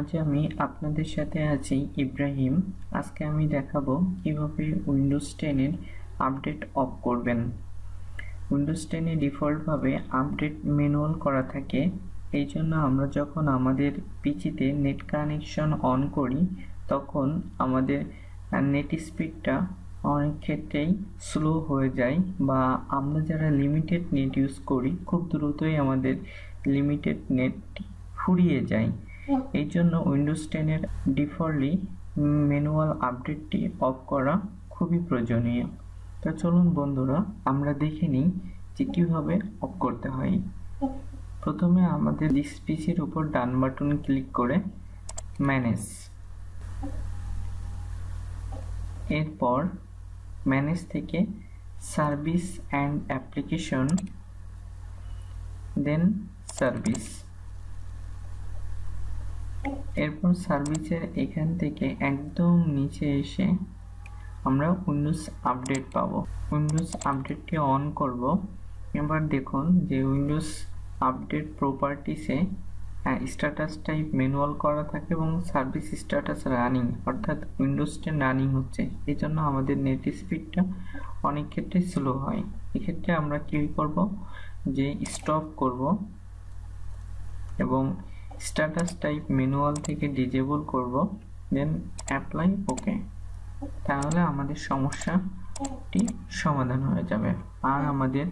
আজ আমি আপনাদের সাথে আছি ইব্রাহিম। আজকে আমি দেখাবো কিভাবে উইন্ডোজ 10 এর আপডেট অফ করবেন। উইন্ডোজ 10 এ ডিফল্টভাবে আপডেট ম্যানুয়াল করা থাকে। এই জন্য আমরা যখন আমাদের পিসিতে নেট কানেকশন অন করি তখন আমাদের নেট স্পিডটা অনেক ক্ষেত্রেই স্লো হয়ে যায়, বা আমরা যারা লিমিটেড নেট ইউজ করি খুব দ্রুতই আমাদের লিমিটেড নেট ফুরিয়ে যায়। এই জন্য উইন্ডোজ 10 এর ডিফল্টলি ম্যানুয়াল আপডেটটি অফ করা খুবই প্রয়োজনীয়। তো চলুন বন্ধুরা আমরা দেখে নিই যে কিভাবে অফ করতে হয়। প্রথমে আমাদের পিসির উপর ডান বাটন ক্লিক করে ম্যানেজ, এরপর ম্যানেজ থেকে service and application, then service. এরপর সার্ভিসের এখান থেকে একদম নিচে এসে আমরা উইন্ডোজ আপডেট পাবো। উইন্ডোজ আপডেটটি অন করব। এবার দেখুন যে উইন্ডোজ আপডেট প্রপার্টিসে স্ট্যাটাস টাইপ ম্যানুয়াল করা থাকে এবং সার্ভিস স্ট্যাটাস রানিং, অর্থাৎ উইন্ডোজ 10 রানিং হচ্ছে। এই জন্য আমাদের নেট স্পিডটা অনেক ক্ষেত্রে স্লো হয়। এক্ষেত্রে আমরা কি করব যে স্টপ করব এবং স্ট্যাটাস টাইপ ম্যানুয়াল থেকে ডিজেবল করব, দেন অ্যাপ্লাই ওকে। তাহলে আমাদের সমস্যাটি সমাধান হয়ে যাবে আর আমাদের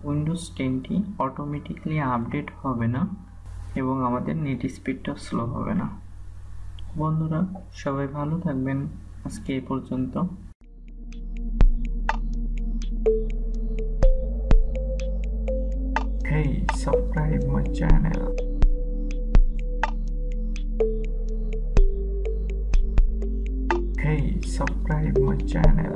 উইন্ডোজ 10টি অটোমেটিকলি আপডেট হবে না এবং আমাদের নেট স্পিডটা স্লো হবে না। বন্ধুরা সবাই ভালো থাকবেন, আজকে এই পর্যন্ত। Hey, subscribe my channel. Hey, subscribe my channel.